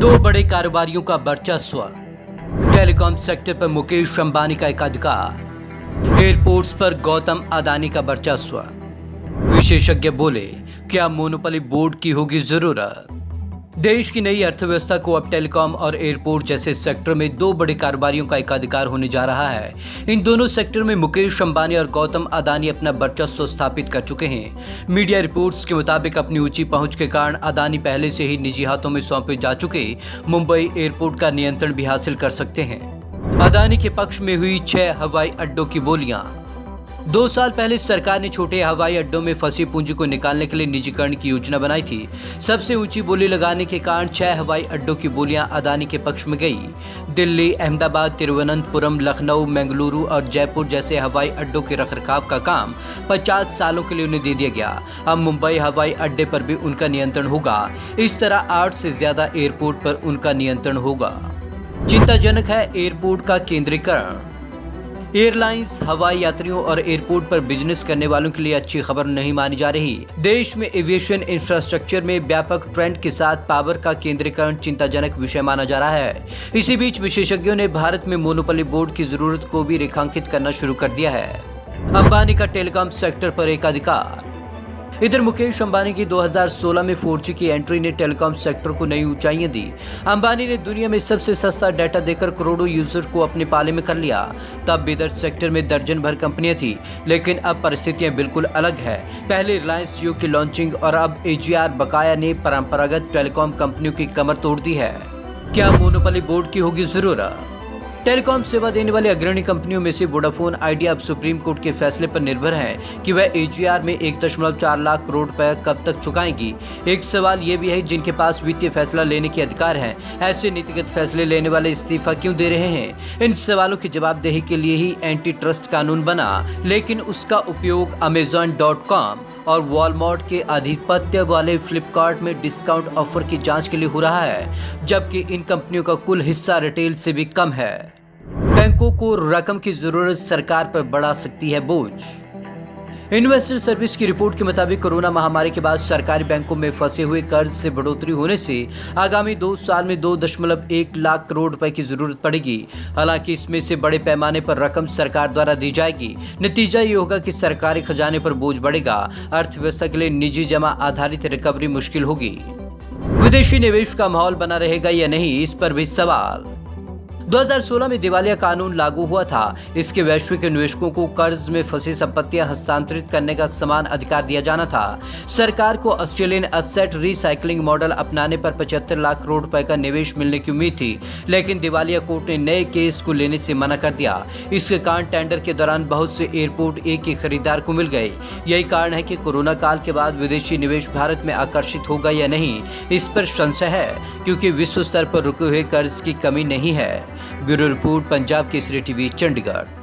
दो बड़े कारोबारियों का वर्चस्व, टेलीकॉम सेक्टर पर मुकेश अंबानी का एकाधिकार, एयरपोर्ट्स पर गौतम अदानी का वर्चस्व। विशेषज्ञ बोले, क्या मोनोपोली बोर्ड की होगी जरूरत? देश की नई अर्थव्यवस्था को अब टेलीकॉम और एयरपोर्ट जैसे सेक्टर में दो बड़े कारोबारियों का एकाधिकार होने जा रहा है। इन दोनों सेक्टर में मुकेश अंबानी और गौतम अदानी अपना वर्चस्व स्थापित कर चुके हैं। मीडिया रिपोर्ट्स के मुताबिक अपनी ऊंची पहुंच के कारण अदानी पहले से ही निजी हाथों में सौंपे जा चुके मुंबई एयरपोर्ट का नियंत्रण भी हासिल कर सकते हैं। अदानी के पक्ष में हुई 6 हवाई अड्डों की बोलियां। 2 साल पहले सरकार ने छोटे हवाई अड्डों में फंसी पूंजी को निकालने के लिए निजीकरण की योजना बनाई थी। सबसे ऊंची बोली लगाने के कारण 6 हवाई अड्डों की बोलियां अदानी के पक्ष में गई। दिल्ली, अहमदाबाद, तिरुवनंतपुरम, लखनऊ, बेंगलुरु और जयपुर जैसे हवाई अड्डों के रखरखाव का काम 50 सालों के लिए उन्हें दे दिया गया। अब मुंबई हवाई अड्डे पर भी उनका नियंत्रण होगा। इस तरह 8 से ज्यादा एयरपोर्ट पर उनका नियंत्रण होगा। चिंताजनक है एयरपोर्ट का केंद्रीकरण। एयरलाइंस हवाई यात्रियों और एयरपोर्ट पर बिजनेस करने वालों के लिए अच्छी खबर नहीं मानी जा रही। देश में एविएशन इंफ्रास्ट्रक्चर में व्यापक ट्रेंड के साथ पावर का केंद्रीकरण चिंताजनक विषय माना जा रहा है। इसी बीच विशेषज्ञों ने भारत में मोनोपोली बोर्ड की जरूरत को भी रेखांकित करना शुरू कर दिया है। अंबानी का टेलीकॉम सेक्टर पर एकाधिकार। इधर मुकेश अंबानी की 2016 में 4G की एंट्री ने टेलीकॉम सेक्टर को नई ऊंचाइयां दी। अंबानी ने दुनिया में सबसे सस्ता डाटा देकर करोड़ों यूजर को अपने पाले में कर लिया। तब इधर सेक्टर में दर्जन भर कंपनियां थी, लेकिन अब परिस्थितियां बिल्कुल अलग है। पहले रिलायंस जियो की लॉन्चिंग और अब AGR बकाया ने परंपरागत टेलीकॉम कंपनियों की कमर तोड़ दी है। क्या मोनोपोली बोर्ड की होगी जरूरत? टेलीकॉम सेवा देने वाली अग्रणी कंपनियों में से वोडाफोन आइडिया अब सुप्रीम कोर्ट के फैसले पर निर्भर है कि वह AGR में 1.4 लाख करोड़ रुपए कब तक चुकाएगी। एक सवाल ये भी है, जिनके पास वित्तीय फैसला लेने के अधिकार हैं, ऐसे नीतिगत फैसले लेने वाले इस्तीफा क्यों दे रहे हैं? इन सवालों की जवाबदेही के लिए ही एंटी ट्रस्ट कानून बना, लेकिन उसका उपयोग Amazon.com और वॉलमार्ट के आधिपत्य वाले फ्लिपकार्ट में डिस्काउंट ऑफर की जांच के लिए हो रहा है, जबकि इन कंपनियों का कुल हिस्सा रिटेल से भी कम है। बैंकों को रकम की जरूरत सरकार पर बढ़ा सकती है बोझ। इन्वेस्टर सर्विस की रिपोर्ट के मुताबिक कोरोना महामारी के बाद सरकारी बैंकों में फंसे हुए कर्ज से बढ़ोतरी होने से आगामी 2 साल में 2.1 लाख करोड़ रुपए की जरूरत पड़ेगी। हालांकि इसमें से बड़े पैमाने पर रकम सरकार द्वारा दी जाएगी। नतीजा ये होगा कि सरकारी खजाने पर बोझ बढ़ेगा। अर्थव्यवस्था के लिए निजी जमा आधारित रिकवरी मुश्किल होगी। विदेशी निवेश का माहौल बना रहेगा या नहीं, इस पर भी सवाल। 2016 में दिवालिया कानून लागू हुआ था। इसके वैश्विक निवेशकों को कर्ज में फंसी संपत्तियां हस्तांतरित करने का समान अधिकार दिया जाना था। सरकार को ऑस्ट्रेलियन एसेट रिसाइकलिंग मॉडल अपनाने पर 75 लाख करोड़ रुपए का निवेश मिलने की उम्मीद थी, लेकिन दिवालिया कोर्ट ने नए केस को लेने से मना कर दिया। इसके कारण टेंडर के दौरान बहुत से एयरपोर्ट एक ही खरीदार को मिल गए। यही कारण है कि कोरोना काल के बाद विदेशी निवेश भारत में आकर्षित होगा या नहीं, इस पर संशय है, क्योंकि विश्व स्तर पर रुके हुए कर्ज की कमी नहीं है। Bureau report, Punjab Kesari TV, Chandigarh.